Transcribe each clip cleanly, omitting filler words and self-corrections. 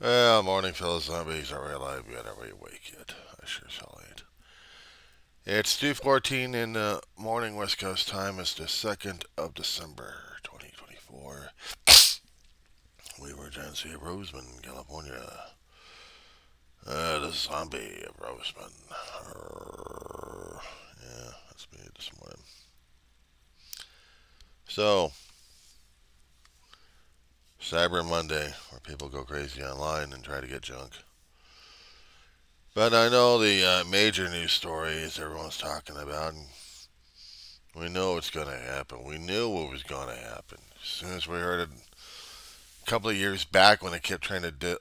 Well, morning, fellow zombies. Are we alive yet? Are we awake yet? I sure as hell ain't. It's 2:14 in the morning, West Coast time. It's the 2nd of December, 2024. We were John C. Roseman, California. The zombie of Roseman. Yeah, that's me this morning. So, Cyber Monday, where people go crazy online and try to get junk. But I know the major news stories everyone's talking about, and we know it's going to happen. We knew it was going to happen. As soon as we heard it a couple of years back when they kept trying to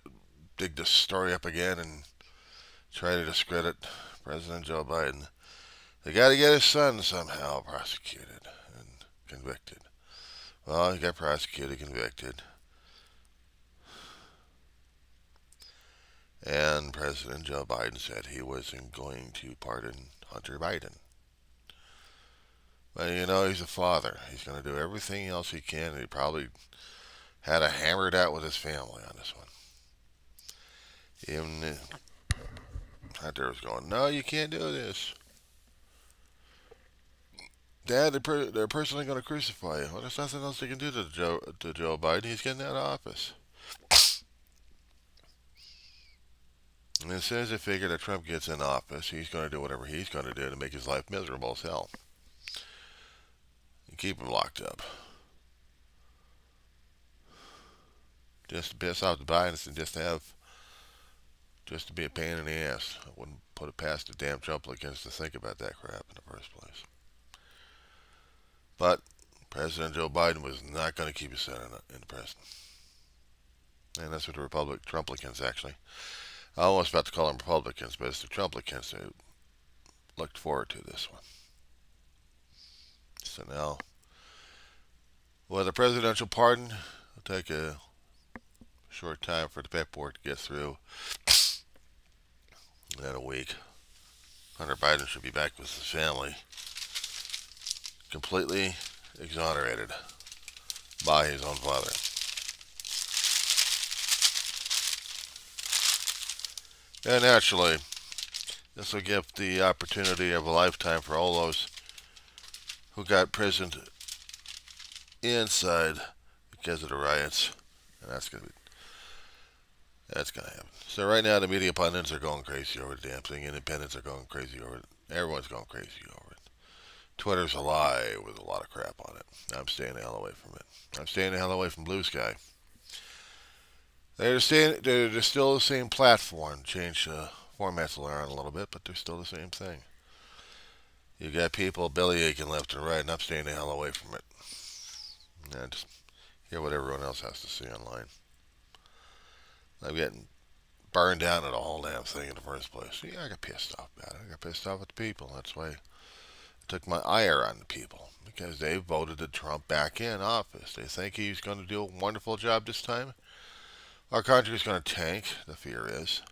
dig this story up again and try to discredit President Joe Biden, they got to get his son somehow prosecuted and convicted. Well, he got prosecuted, convicted, and President Joe Biden said he wasn't going to pardon Hunter Biden. But he's a father. He's going to do everything else he can, and he probably had to hammer it out with his family on this one. Even Hunter was going, no, you can't do this. Dad, they're personally going to crucify you. Well, there's nothing else they can do to Joe Biden. He's getting out of office. And as soon as they figure that Trump gets in office, he's going to do whatever he's going to do to make his life miserable as hell and keep him locked up. Just to piss off the Bidens and just to be a pain in the ass. I wouldn't put it past the damn Trumplicans to think about that crap in the first place. But President Joe Biden was not going to keep his son in prison. And that's what the Trumplicans actually. I almost about to call them Republicans, but it's the Trumplicans who looked forward to this one. So now, with a presidential pardon, it'll take a short time for the paperwork to get through. And then a week, Hunter Biden should be back with his family, completely exonerated by his own father. And naturally, this will give the opportunity of a lifetime for all those who got imprisoned inside because of the riots, and that's gonna happen. So right now, the media pundits are going crazy over the damn thing. Independents are going crazy over it. Everyone's going crazy over it. Twitter's a lie with a lot of crap on it. I'm staying the hell away from it. I'm staying the hell away from Blue Sky. They're still the same platform. Change formats around a little bit, but they're still the same thing. You got people belly aching left and right, and I'm staying the hell away from it. And just hear what everyone else has to say online. I'm getting burned down at the whole damn thing in the first place. Yeah, I got pissed off about it. I got pissed off at the people. That's why I took my ire on the people because they voted Trump back in office. They think he's going to do a wonderful job this time. Our country's going to tank. The fear is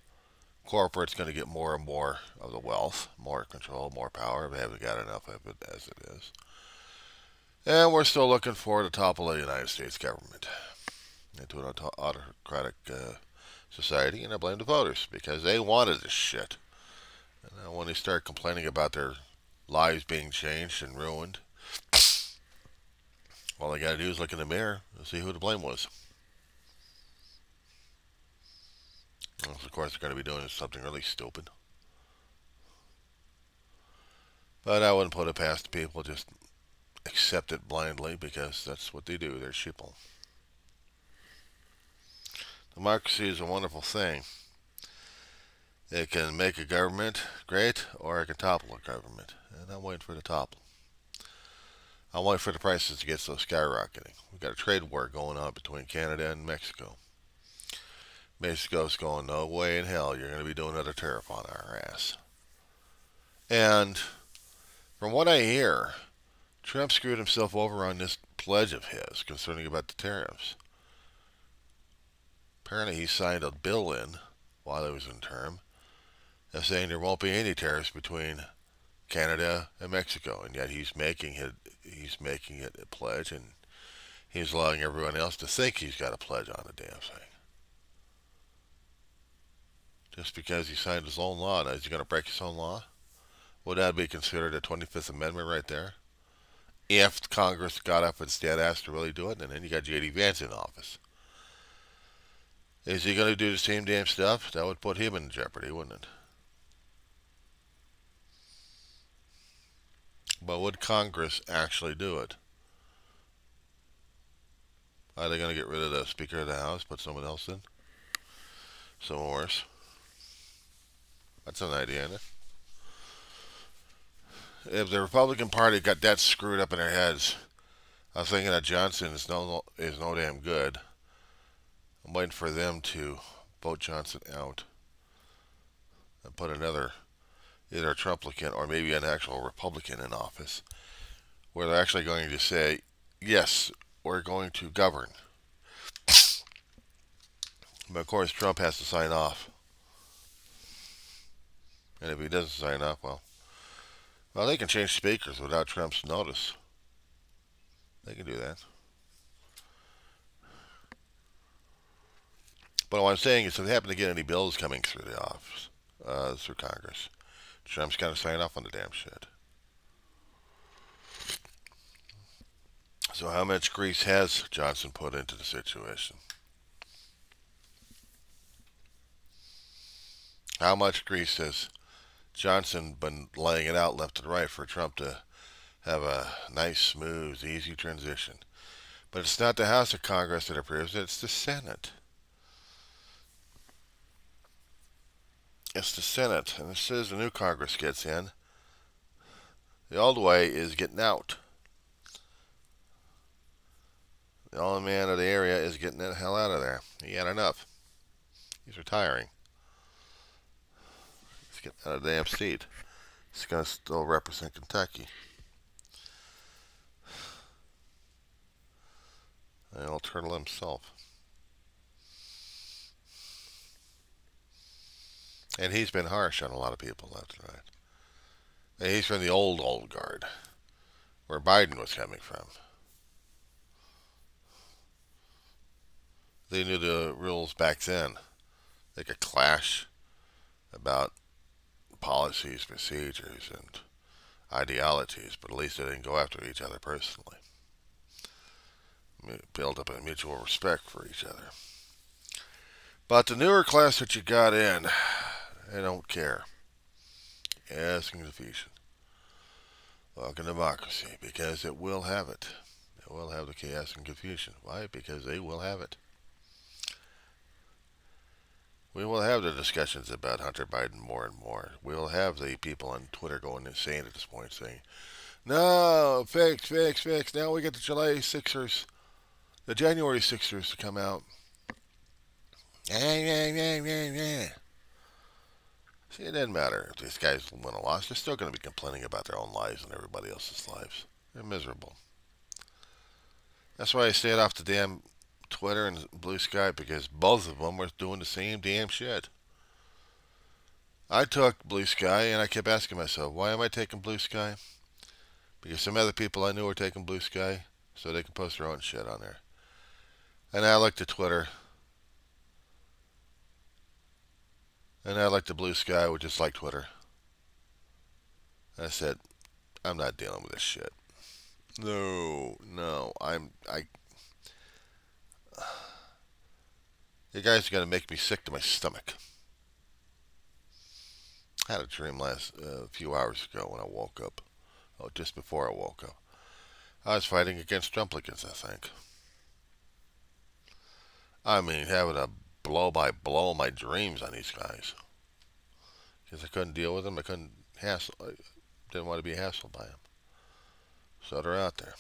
corporate's going to get more and more of the wealth, more control, more power. They haven't got enough of it as it is. And we're still looking for the topple of the United States government into an autocratic society, and I blame the voters because they wanted this shit. And when they start complaining about their lives being changed and ruined, all they got to do is look in the mirror and see who the blame was. Unless, of course, they're going to be doing something really stupid. But I wouldn't put it past the people. Just accept it blindly because that's what they do. They're sheeple. Democracy is a wonderful thing. It can make a government great or it can topple a government. And I'm waiting for the topple. I'm waiting for the prices to get so skyrocketing. We've got a trade war going on between Canada and Mexico. Mexico's going, no way in hell you're going to be doing another tariff on our ass. And from what I hear, Trump screwed himself over on this pledge of his concerning about the tariffs. Apparently he signed a bill in while he was in term saying there won't be any tariffs between Canada and Mexico, and yet he's making it a pledge, and he's allowing everyone else to think he's got a pledge on the damn thing. just because he signed his own law. Now, is he going to break his own law? Would that be considered a 25th Amendment right there? If Congress got up and said asked to really do it, and then you got J.D. Vance in office. Is he going to do the same damn stuff? That would put him in jeopardy, wouldn't it? But would Congress actually do it? Are they going to get rid of the Speaker of the House, put someone else in? Someone worse? That's an idea, isn't it? If the Republican Party got that screwed up in their heads, I was thinking that Johnson is no damn good. I'm waiting for them to vote Johnson out and put another, either a Trumplican or maybe an actual Republican in office, where they're actually going to say, yes, we're going to govern. But of course, Trump has to sign off. And if he doesn't sign off, well, they can change speakers without Trump's notice. They can do that. But what I'm saying is, if they happen to get any bills coming through the office, through Congress, Trump's got to sign off on the damn shit. So how much grease has Johnson put into the situation? How much grease has Johnson been laying it out left and right for Trump to have a nice, smooth, easy transition? But it's not the House of Congress that approves it, it's the Senate. It's the Senate. And as soon as the new Congress gets in, the old way is getting out. The old man of the area is getting the hell out of there. He had enough. He's retiring. He's getting out of the damn seat. He's going to still represent Kentucky. And old Turtle himself. And he's been harsh on a lot of people left and right. And he's from the old guard, where Biden was coming from. They knew the rules back then. They could clash about policies, procedures, and ideologies, but at least they didn't go after each other personally. Build up a mutual respect for each other. But the newer class that you got in, they don't care. Chaos and confusion. Welcome to democracy, because it will have it. It will have the chaos and confusion. Why? Because they will have it. We will have the discussions about Hunter Biden more and more. We'll have the people on Twitter going insane at this point saying, no, fix. Now we get the July Sixers, the January Sixers to come out. See, it doesn't matter if these guys win or lost. They're still going to be complaining about their own lives and everybody else's lives. They're miserable. That's why I stayed off the damn Twitter and Blue Sky, because both of them were doing the same damn shit. I took Blue Sky and I kept asking myself, why am I taking Blue Sky? Because some other people I knew were taking Blue Sky so they can post their own shit on there. And I looked at Twitter. And I looked at Blue Sky, which is like Twitter. And I said, I'm not dealing with this shit. No, you guys are going to make me sick to my stomach. I had a dream a few hours ago when I woke up. Oh, just before I woke up. I was fighting against Trumplicans, I think. I mean, having a blow by blow my dreams on these guys. Because I couldn't deal with them. I didn't want to be hassled by them. So they're out there.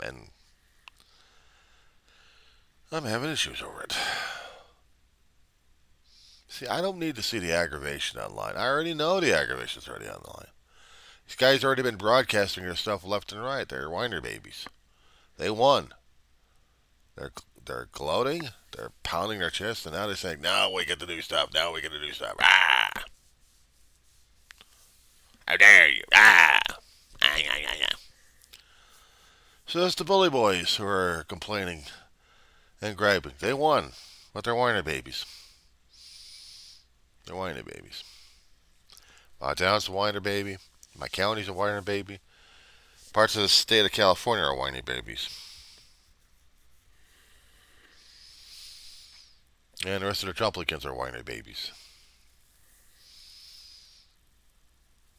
And I'm having issues over it. See, I don't need to see the aggravation online. I already know the aggravation's already online. These guys already been broadcasting their stuff left and right. They're whiner babies. They won. They're gloating. They're pounding their chest, and now they're saying, "Now we get to do stuff. Now we get to do stuff." Ah! How dare you? Ah! So it's the bully boys who are complaining and griping. They won, but they're whiner babies. They're whiny babies. My town's a whiner baby. My county's a whiner baby. Parts of the state of California are whiny babies. And the rest of the Trumplicans are whiny babies.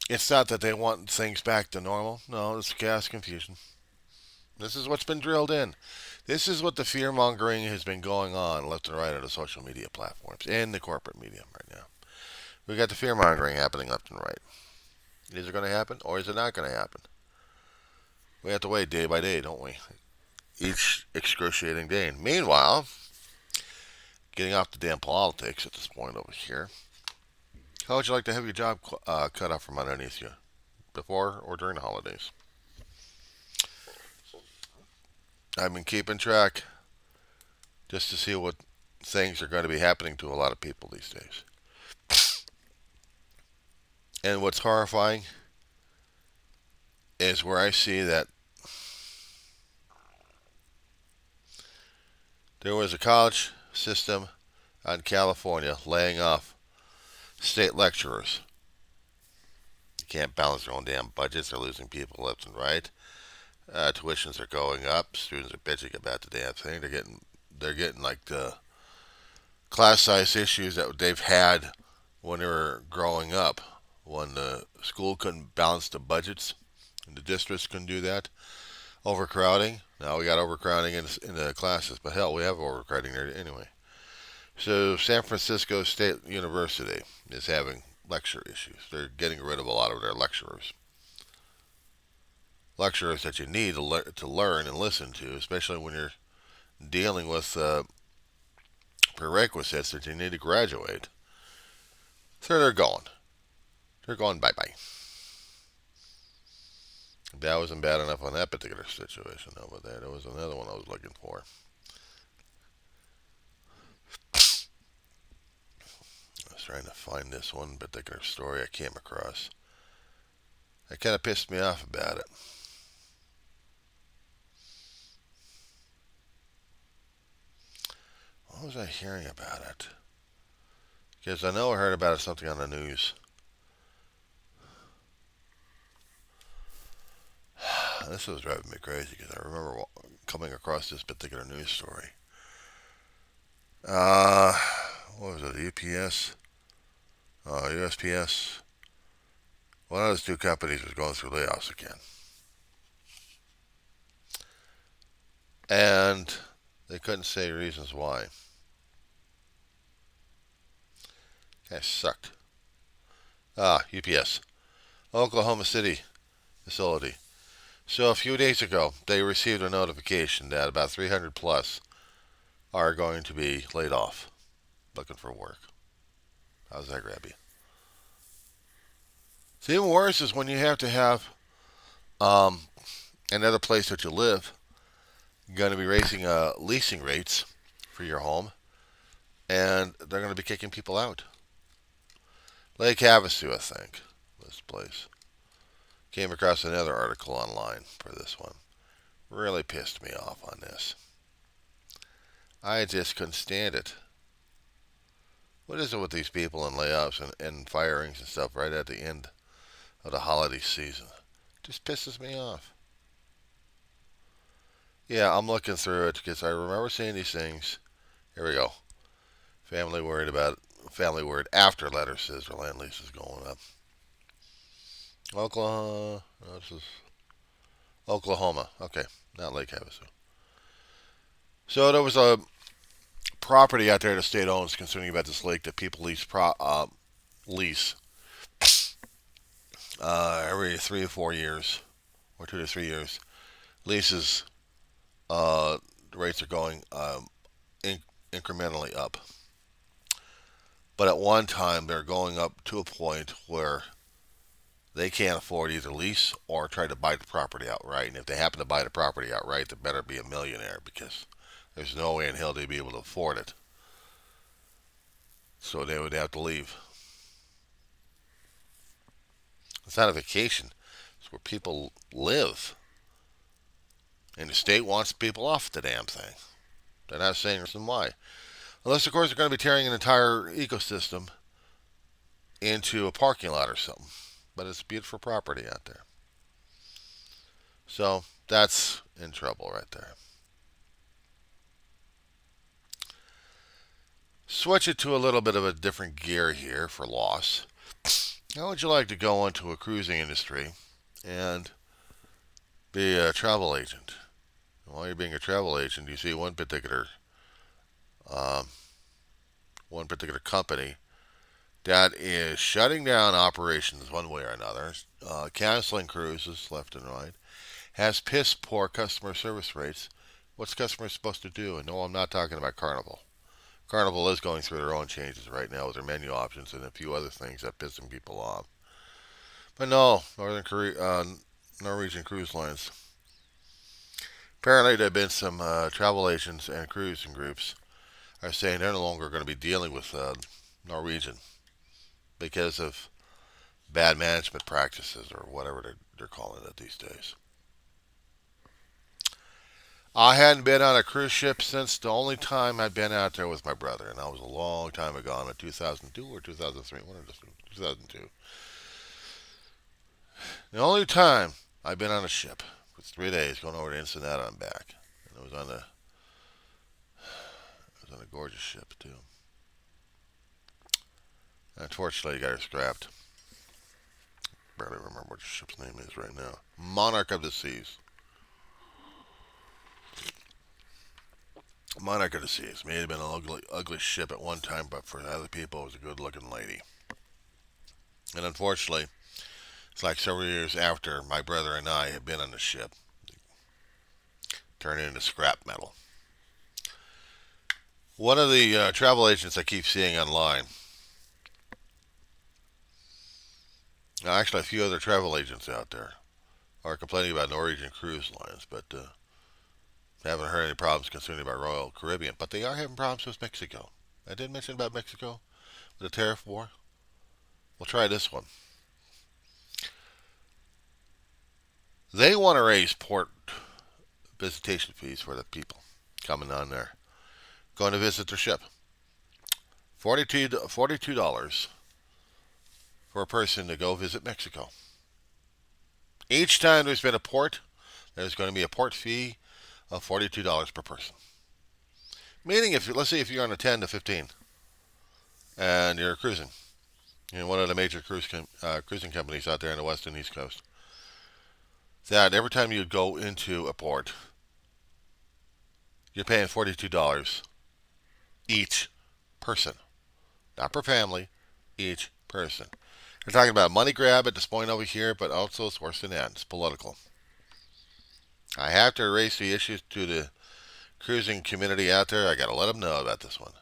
It's not that they want things back to normal. No, it's chaos confusion. This is what's been drilled in. This is what the fear mongering has been going on left and right on the social media platforms and the corporate media right now. We got the fear mongering happening left and right. Is it going to happen or is it not going to happen? We have to wait day by day, don't we? Each excruciating day. And meanwhile, getting off the damn politics at this point over here, how would you like to have your job cut off from underneath you before or during the holidays? I've been keeping track just to see what things are going to be happening to a lot of people these days. And what's horrifying is where I see that there was a college system in California laying off state lecturers. You can't balance their own damn budgets. They're losing people left and right. Tuitions are going up. Students are bitching about the damn thing. They're getting like the class size issues that they've had when they were growing up, when the school couldn't balance the budgets and the districts couldn't do that. Overcrowding. Now we got overcrowding in the classes, but hell, we have overcrowding there anyway. So San Francisco State University is having lecture issues. They're getting rid of a lot of their lecturers. Lecturers that you need to learn and listen to, especially when you're dealing with prerequisites that you need to graduate. So they're going. They're going bye-bye. That wasn't bad enough on that particular situation over there. There was another one I was looking for. I was trying to find this one particular story I came across. That kind of pissed me off about it. What was I hearing about it? Because I know I heard about it something on the news. This was driving me crazy because I remember coming across this particular news story. Uh, what was it? UPS? USPS? One of those two companies was going through layoffs again. And they couldn't say reasons why. Kind of sucked. UPS. Oklahoma City facility. So a few days ago, they received a notification that about 300 plus are going to be laid off, looking for work. How's that grab you? It's even worse is when you have to have another place that you live going to be raising leasing rates for your home, and they're going to be kicking people out. Lake Havasu, I think, this place. Came across another article online for this one. Really pissed me off on this. I just couldn't stand it. What is it with these people and layoffs and firings and stuff right at the end of the holiday season? Just pisses me off. Yeah, I'm looking through it because I remember seeing these things. Here we go. Family word after letter says their land lease is going up. Oklahoma. No, this is Oklahoma. Okay, not Lake Havasu. So there was a property out there the state owns concerning about this lake that people lease every 3 or 4 years, or 2 to 3 years. Leases the rates are going incrementally up, but at one time they're going up to a point where they can't afford either lease or try to buy the property outright. And if they happen to buy the property outright, they better be a millionaire because there's no way in hell they'd be able to afford it. So they would have to leave. It's not a vacation. It's where people live. And the state wants people off the damn thing. They're not saying reason why. Unless, of course, they're going to be tearing an entire ecosystem into a parking lot or something. But it's beautiful property out there. So that's in trouble right there. Switch it to a little bit of a different gear here for loss. How would you like to go into a cruising industry and be a travel agent? While you're being a travel agent, you see um, one particular company that is shutting down operations one way or another, canceling cruises left and right, has piss poor customer service rates. What's customers supposed to do? And no, I'm not talking about Carnival. Carnival is going through their own changes right now with their menu options and a few other things that pissing people off. But no, Norwegian Cruise Lines. Apparently, there have been some travel agents and cruising groups are saying they're no longer going to be dealing with Norwegian because of bad management practices or whatever they're calling it these days. I hadn't been on a cruise ship since the only time I'd been out there with my brother, and that was a long time ago in 2002 or 2003. One of the 2002. The only time I've been on a ship was 3 days going over to Ensenada and back, and it was on a gorgeous ship too. Unfortunately, got her scrapped. Barely remember what the ship's name is right now. Monarch of the Seas. Monarch of the Seas. May have been an ugly ship at one time, but for other people, it was a good-looking lady. And unfortunately, it's like several years after my brother and I had been on the ship, turned into scrap metal. One of the travel agents I keep seeing online, actually a few other travel agents out there, are complaining about Norwegian Cruise Lines, but haven't heard any problems concerning about Royal Caribbean. But they are having problems with Mexico. I did mention about Mexico with the tariff war. We'll try this one. They want to raise port visitation fees for the people coming on there, going to visit their ship. $42 for a person to go visit Mexico. Each time there's been a port, there's going to be a port fee of $42 per person. Meaning, let's say if you're on a 10 to 15 and you're cruising, one of the major cruising companies out there on the west and east coast, that every time you go into a port, you're paying $42 each person. Not per family, each person. We're talking about a money grab at this point over here, but also it's worse than that. It's political. I have to raise the issues to the cruising community out there. I got to let them know about this one.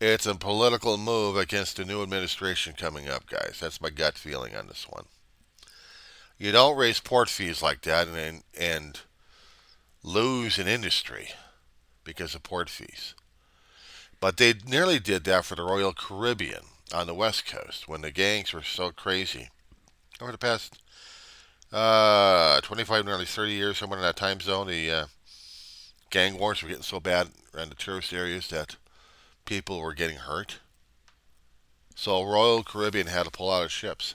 It's a political move against the new administration coming up, guys. That's my gut feeling on this one. You don't raise port fees like that and lose an industry because of port fees. But they nearly did that for the Royal Caribbean on the West Coast when the gangs were so crazy. Over the past 25, nearly 30 years, somewhere in that time zone, the gang wars were getting so bad around the tourist areas that people were getting hurt. So Royal Caribbean had to pull out of ships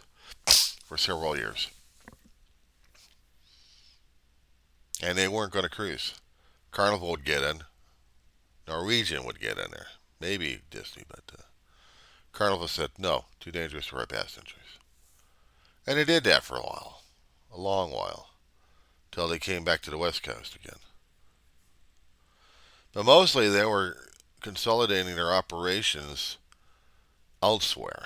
for several years. And they weren't going to cruise. Carnival would get in. Norwegian would get in there. Maybe Disney, but Carnival said, no, too dangerous for our passengers. And they did that for a while. A long while. Till they came back to the West Coast again. But mostly they were consolidating their operations elsewhere.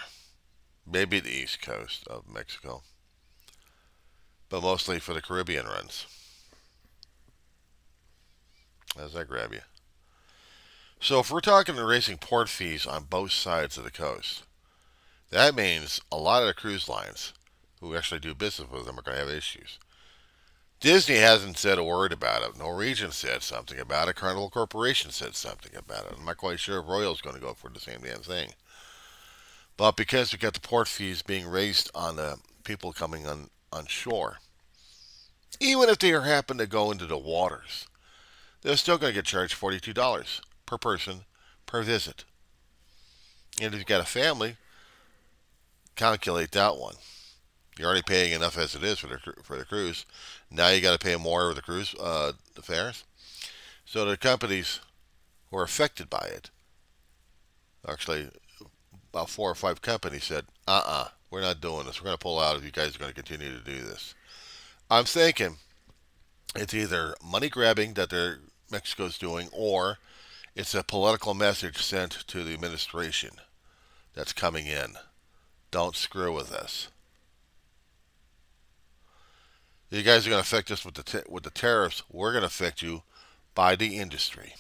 Maybe the East Coast of Mexico. But mostly for the Caribbean runs. How does that grab you? So if we're talking raising port fees on both sides of the coast, that means a lot of the cruise lines who actually do business with them are going to have issues. Disney hasn't said a word about it. Norwegian said something about it. Carnival Corporation said something about it. I'm not quite sure if Royal's going to go for the same damn thing. But because we got the port fees being raised on the people coming on shore, even if they happen to go into the waters, they're still going to get charged $42 per person per visit. And if you've got a family, calculate that one. You're already paying enough as it is for the cruise. Now you got to pay more with the cruise the fares. So the companies who are affected by it, actually about 4 or 5 companies said, we're not doing this. We're going to pull out if you guys are going to continue to do this. I'm thinking it's either money grabbing that Mexico's doing, or it's a political message sent to the administration that's coming in. Don't screw with us. You guys are going to affect us with the tariffs. We're going to affect you by the industry.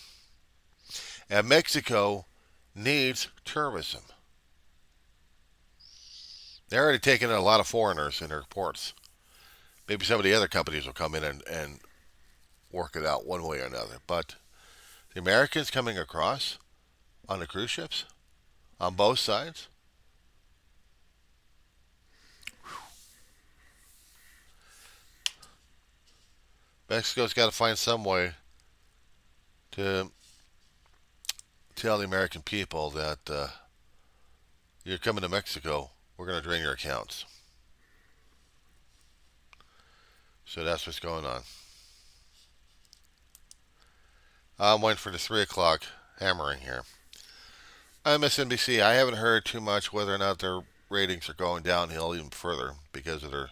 And Mexico needs tourism. They're already taking in a lot of foreigners in their ports. Maybe some of the other companies will come in and work it out one way or another. But the Americans coming across on the cruise ships, on both sides, Mexico's got to find some way to tell the American people that you're coming to Mexico, we're going to drain your accounts. So that's what's going on. I'm waiting for the 3 o'clock hammering here. MSNBC, I haven't heard too much whether or not their ratings are going downhill even further because of their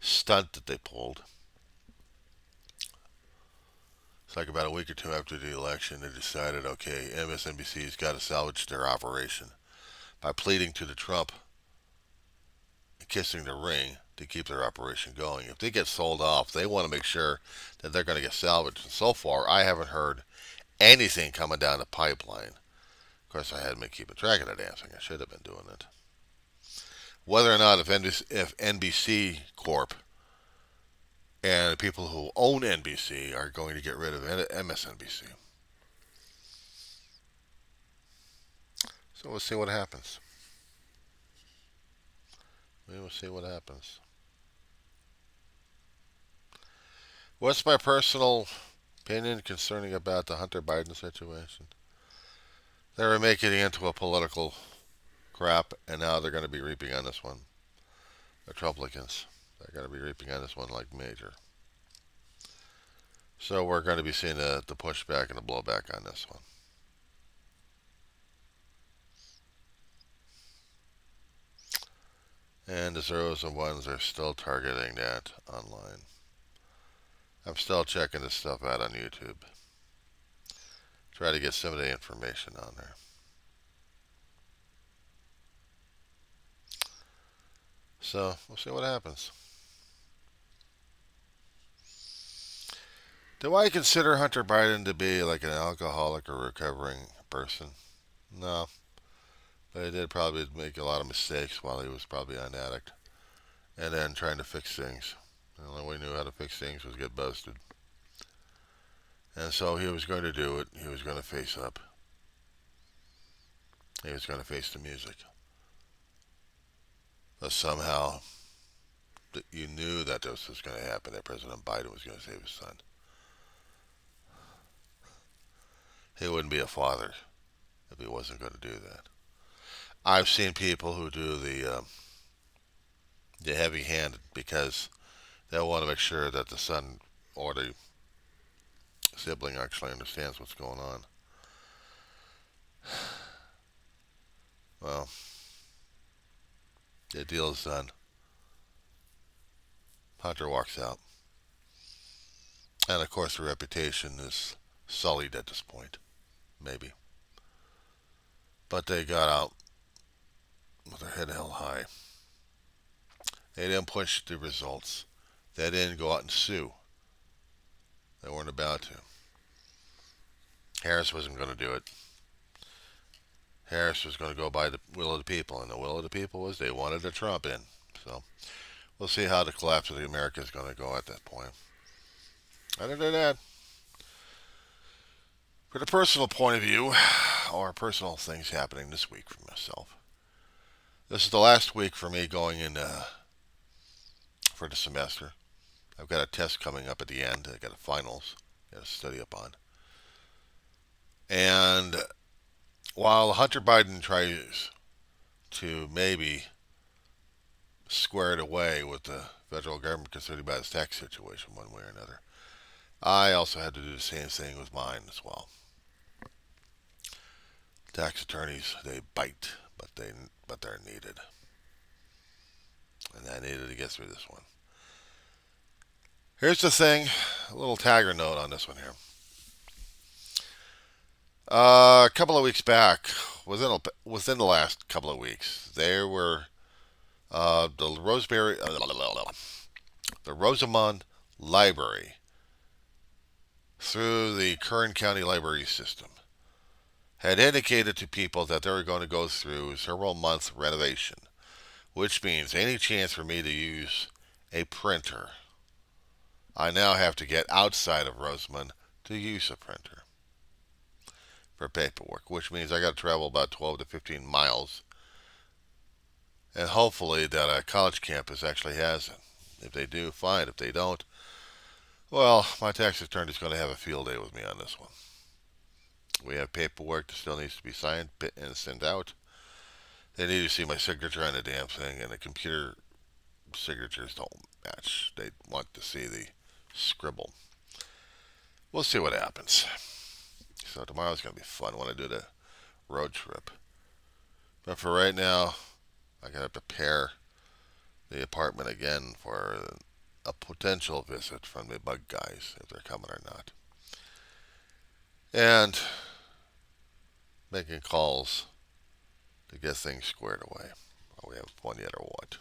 stunt that they pulled. It's like about a week or two after the election, they decided, okay, MSNBC's got to salvage their operation by pleading to the Trump and kissing the ring to keep their operation going. If they get sold off, they want to make sure that they're going to get salvaged. And so far, I haven't heard anything coming down the pipeline. Of course, I hadn't been keeping track of that damn thing. I should have been doing it. Whether or not if NBC Corp and the people who own NBC are going to get rid of MSNBC. So we'll see what happens. We will see what happens. What's my personal opinion concerning about the Hunter Biden situation? They were making it into a political crap, and now they're going to be reaping on this one. The Trumplicans. They're going to be reaping on this one like major. So we're going to be seeing the pushback and the blowback on this one. And the zeros and ones are still targeting that online. I'm still checking this stuff out on YouTube. Try to get some of the information on there. So we'll see what happens. Do I consider Hunter Biden to be like an alcoholic or recovering person? No. But he did probably make a lot of mistakes while he was probably an addict. And then trying to fix things. The only way he knew how to fix things was get busted. And so he was going to do it. He was going to face up. He was going to face the music. But somehow, you knew that this was going to happen, that President Biden was going to save his son. He wouldn't be a father if he wasn't going to do that. I've seen people who do the heavy-handed because they want to make sure that the son or the sibling actually understands what's going on. Well, the deal is done. Hunter walks out. And of course, the reputation is sullied at this point. Maybe. But they got out with their head held high. They didn't push the results. They didn't go out and sue. They weren't about to. Harris wasn't going to do it. Harris was going to go by the will of the people, and the will of the people was they wanted a Trump in. So we'll see how the collapse of the America is going to go at that point. Other than that, for the personal point of view, or personal things happening this week for myself, this is the last week for me going in for the semester. I've got a test coming up at the end. I got a finals. I got to study up on. And while Hunter Biden tries to maybe squared away with the federal government concerning about his tax situation one way or another. I also had to do the same thing with mine as well. Tax attorneys, they bite, but they're needed, and I needed to get through this one. Here's the thing, a little tagger note on this one here. A couple of weeks back, within the last couple of weeks, there were the Rosamond Library through the Kern County Library System had indicated to people that they were going to go through several month renovation, which means any chance for me to use a printer, I now have to get outside of Rosamond to use a printer for paperwork, which means I got to travel about 12 to 15 miles, and hopefully that a college campus actually has it. If they do, fine. If they don't, well, my tax attorney is going to have a field day with me on this one. We have paperwork that still needs to be signed and sent out. They need to see my signature on the damn thing, and the computer signatures don't match. They want to see the scribble. We'll see what happens. So tomorrow's going to be fun when I do the road trip. But for right now, I got to prepare the apartment again for a potential visit from the bug guys, if they're coming or not. And making calls to get things squared away. Are we have one yet or what?